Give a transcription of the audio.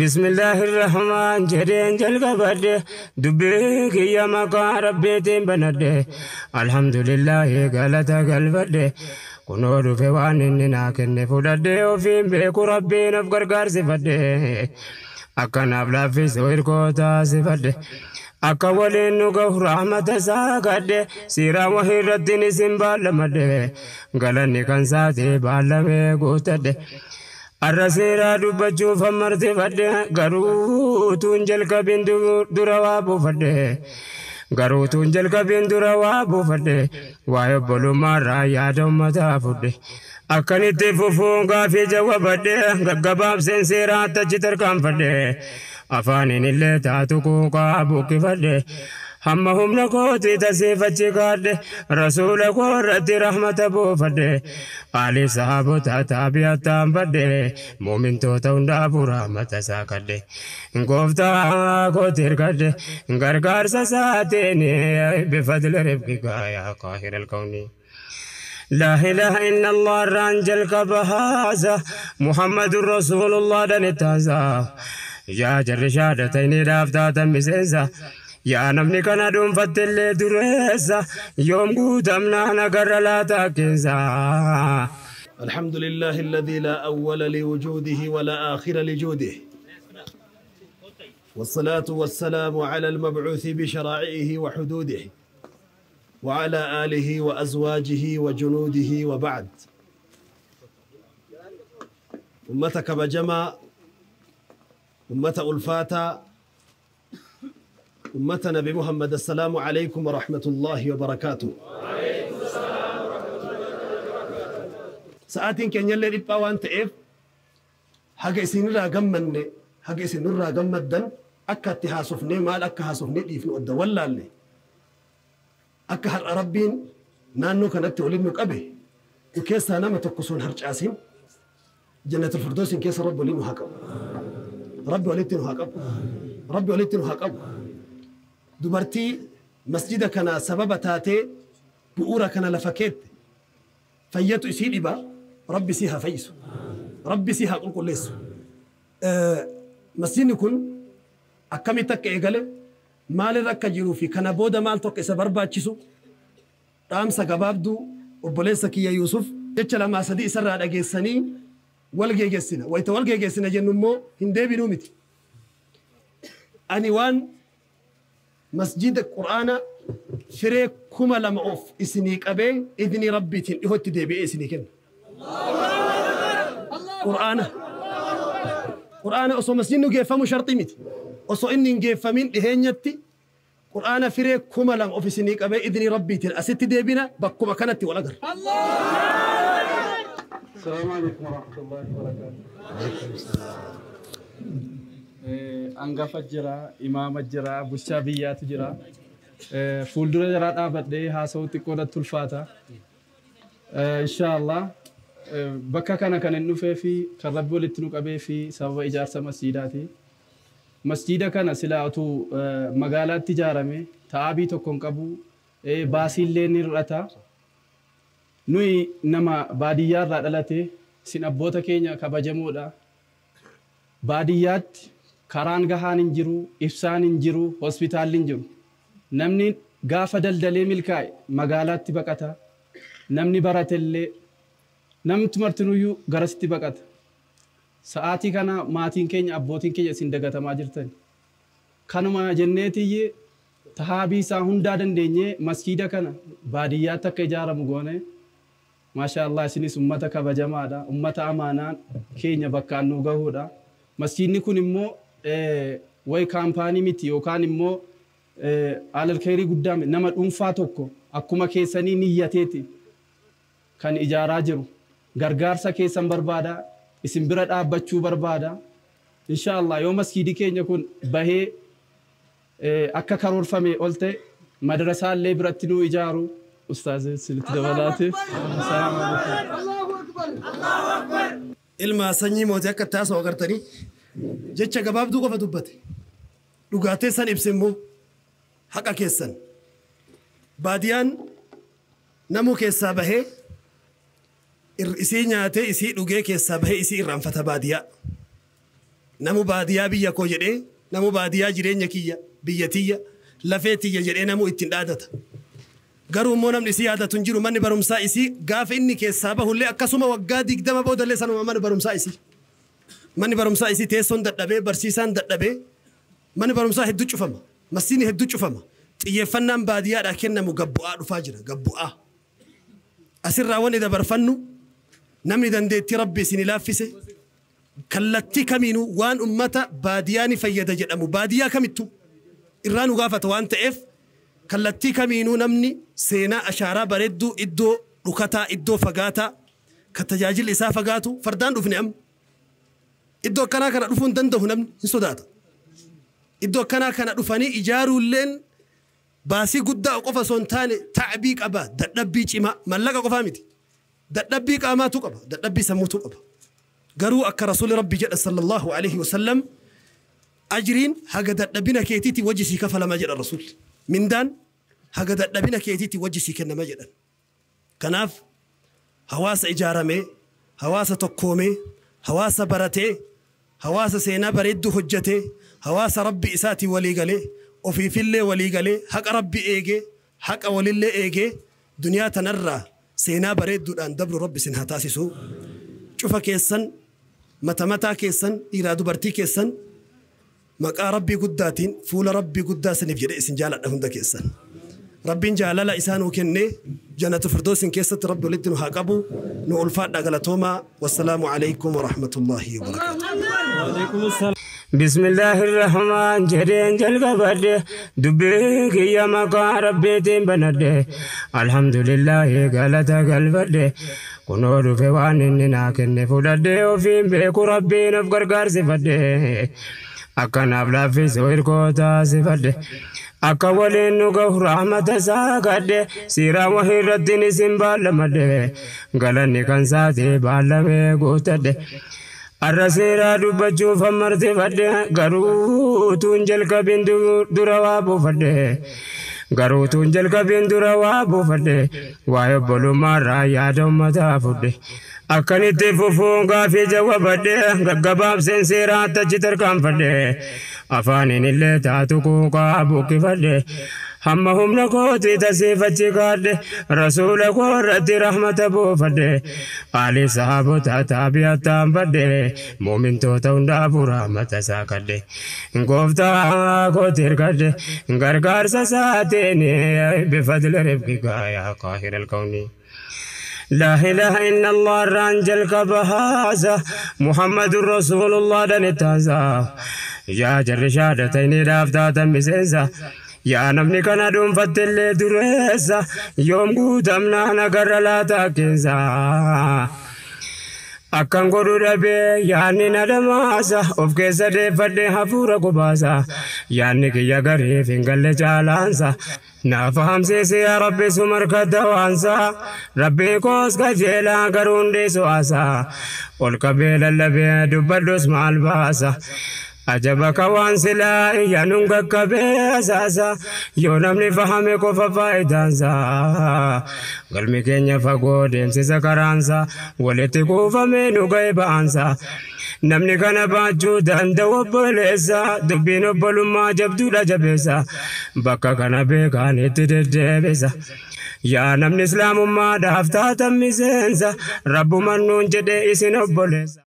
بسم الله الرحمن جرين جلق بده دبيك يا مقا ربيتين بنده الحمد لله قالتا قلبده كنور في وان إننا كن فدده وفين بيك ربين أفقر سفده أكن أبلا في سوير كوتا سفده akka waliin nu gahu rahmata isaa kadhe siraa wahii irratti ni simbaalamadhe galanni kan saatee baalamee guutadhe arra seeraa dubbachuuf ammartifadhe garuu tuun jalqabiin dura waa buufadhe garuu tuun jalqabiin dura waa buufadhe waa'ee obbolummaarraa yaada ummataa fudhe akkanitti fufuun gaafii jawwabadhe gaggabaabseen seeraa achi tarkaanfadhe afaanin illee taatu kuuqaa buqqifadhe hamma humna kooti tasiifachi kaadhe rasuula koo irratti rahmata buufadhe aalii sahaabota taabi'attaan fadhe muumintoota hundaafuu rahmata isaa kadhe gooftaa kooti hirkadhe gargaarsa isaatiin bifadli rifqikaa yaa qaahira alkawni لا إله إلا الله رانجل كبهازة محمد رسول الله دنتازا يا جر شهادتين رافتاتا مسيسا يا نمني كان دوم فتل دريسا يوم قدامنا نقر لا تاكيسا الحمد لله الذي لا أول لوجوده ولا آخر لجوده والصلاة والسلام على المبعوث بشرائعه وحدوده وعلى آله وأزواجه وجنوده وبعد أمتك بجمع أمة ألفاتا أمة نبي محمد السلام عليكم ورحمة الله وبركاته ساعتين كان يلي ربا وانت إف حاجة سنرى قمّن حاجة سنرى قمّدن أكا تهاسفني مال أكا هاسفني ديفن أدى ولا اللي أكا هر ربين نانو كانت تولد نقبه وكيسا نما تقصون هرج عاسين جنة الفردوس كيس رب ولينو هكذا ربي ولدتنه هاقب ربي ولدتنه هاقب دبرتي مسجد كان سبب تاتي بؤورا كان لفكيت فيتو يسير إبا ربي سيها فيسو ربي سيها قل قل ليسو مسجد نكون أكامي تك إيغالي مال ركا جيرو في كان بودا مال توك إسا بربا تشيسو رامسا قبابدو وبوليسا كي يوسف جتشلا ما صديق سرع أجيساني والجي جسنا ويتوالجي جسنا جنمو هندي بنومتي أني وان مسجد القرآن شريك كما لم أوف إسنيك أبي إذني ربي تين إهوت تدبي إسنيكن قرآن أصو مسجد نجيف فمو شرطي متي أصو إني نجيف فمين إهنيتي قرآن فريق كما لم أوف إسنيك أبي إذني ربي تين أست تدبينا بكما كانت ولا غير السلام عليكم ورحمة الله وبركاته. أنقف الجرا، إمام الجرا، بشابيات الجرا. فولدر الجرا أبدي هاسوتي كودة تلفاتا. إن شاء الله بكا كان النوفي في كربو لتنوك أبي في سبب إجارة مسجداتي. مسجد كان سلاطو مقالات تجارمي تابي تكون كابو باسيل لين رتا. nuyi nama baadiyyaarraa dhalate sin abboota keenya kabajamoodha baadiyyaatti karaan gahaan hin jiru ibsaan hin jiru hospitaalli hin jiru namni gaafa daldalee milkaa'e magaalaatti baqata namni baratellee namni martinuyyuu garasitti baqata sa'aatii kana maatiin keenya abbootiin keenya isin dagatamaa jirtan kanuma jenneetiyye tahaabii isaa hundaa dandeenye masjiida kana baadiyyaatti akka ijaaramu goone ما شاء الله سنيس أمتك بجماعة أمة أمانان كينيا بكانو جهودا مسجد نكون إمو وي كامباني متي وكان إمو على الخير قدام نما أنفاتوكو أكما كيساني نياتيتي كان إجارة جرو غرغار سا كيسان بربادا اسم برد بچو بربادا إن شاء الله يوم مسجد كينيا يكون بهي أكا كارور فمي قلت مدرسة اللي برتنو إجارو أستاذ سلت دولاتي السلام عليكم الله أكبر إلما سني موتك التاس وقرتني جتش جباب دوقة فتوبتي دوقاتي سن إبسمو حقا كيسن باديان نمو كيسا بهي إسي نياتي إسي دوقي كيسا بهي إسي إرام فتباديا نمو باديا بيا كو جدي نمو باديا جرين كيا بيتيا لفيتي جدي نمو اتندادت garuu immoo namni si yaadatu hin jiru manni barumsaa isii gaafa inni keessaa bahullee akkasuma waggaa 20 boodallee sanuma manni barumsaa isii manni barumsaa isii teessoon dadhabee barsiisaan dadhabee manni barumsaa hedduu cufama masjiidni hedduu cufama xiyyeeffannaan baadiyyaadhaa kennamu gabbu'aa dhufaa jira gabbu'aa asirraa wanni dabarfannu namni dandeettii rabbi isin ilaaffise kallattii kamiinuu waan ummata baadiyyaani fayyada jedhamu baadiyyaa kamittu irraa nu gaafata waan ta'eef kallattii kamiinuu namni seenaa ashaaraa bareedduu iddoo dhukataa iddoo fagaataa ka tajaajilli isaa fagaatu fardaan dhufne amma iddoo akkanaa kana dhufuu hin danda'u namni hin sodaata iddoo akkanaa kana dhufanii ijaaruulleen baasii guddaa qofa osoo hin taane tacbii qaba dadhabbii cimaa mallaqa qofaa miti dadhabbii qaamaatu qaba dadhabbii sammuutu qaba garuu akka rasuuli rabbi jedha sallallahu alaihi wasallam ajriin haga dadhabbina keetiiti wajjisii kafalama jedha rasuulli mindaan haga dadhabina keetiiti wajjisii kennama jedhan kanaaf hawaasa ijaaramee hawaasa tokkoomee hawaasa baratee hawaasa seenaa bareedduu hojjetee hawaasa rabbi isaatii walii galee ofiifillee walii galee haqa rabbi eegee haqa walillee eegee duniyaa tanarraa seenaa bareedduudhaan dabru rabbi isin haa taasisu cufa keessan mataa keessan dhiiraa dubartii keessan maqaa rabbii guddaatiin fuula rabbii guddaa saniif jedhe isin jaaladha hunda keessan rabbiin jaalala isaanuu kennee jannatu firdoosin keessatti rabbi walitti nu haa qabu nu ulfaadha galatoomaa wassalaamu alaykum warahmatullaahi wabarakaatuh بسم الله الرحمن جرين جلق بده دبيك يا مقا ربيتين بنده الحمد لله قالتا قلبده كنور فوان إننا كن فلده وفين بيك ربين فقرقار سفده أكن أبلا في سوير كوتا سفده akka waliin nu gahu rahmata isaa kadhe siraa wahii irratti ni simbaalamadhe galanni kan saatee baalamee guutadhe arra seeraa dubbachuuf ammartifadhe garuu tuun jalqabin dura waa buufadhe garuu tuun jalqabin dura waa buufadhe waa'ee obbolummaarraa yaada ummataa fudhe akkanitti fufuun gaafii jawwabadhe gaggabaabseen seeraa tachi tarkaanfadhe afaanin illee taatu kuuqaa buqqifadhe hamma humna kooti tasiifachi kaadhe rasuula koo irratti rahmata buufadhe aalii sahaabota taabi'attaan fadhe muumintoota hundaafuu rahmata isaa kadhe gooftaa kooti hirkadhe gargaarsa isaatiin bifadli rifqika yaa qaahira alkawni لا إله إلا الله رانجل كبهازة محمد رسول الله دنتازا يا جر شهادتين رافتاتا مسيسا يا نمني كان دوم فتل دريسا يوم قدامنا نقر لا تاكيسا أكن قدو ربي يعني ندماسا وفكيسا دي فدي حفورا قباسا يعني كي يغري فنقل جالانسا نافهم سيسي يا ربي سمر كدوانسا ربي كوس كجيلا قرون دي سواسا والقبيل اللبي دبدوس مع الباسا أجبك وان سلا ينونك كبيساسا يونمني فهمي كوفا فايدانسا قلمي كينيا فقو ديمسي سكرانسا ولتي كوفا مينو غيبانسا namni kana baachuu danda'u obboleessa dubbiin obbolummaa jabduudha jabeessa bakka kana beekaan itti deddeebisa yaa namni islaamummaadhaaf taatan miseensa rabbuman nuun jedhe isin obboleessa.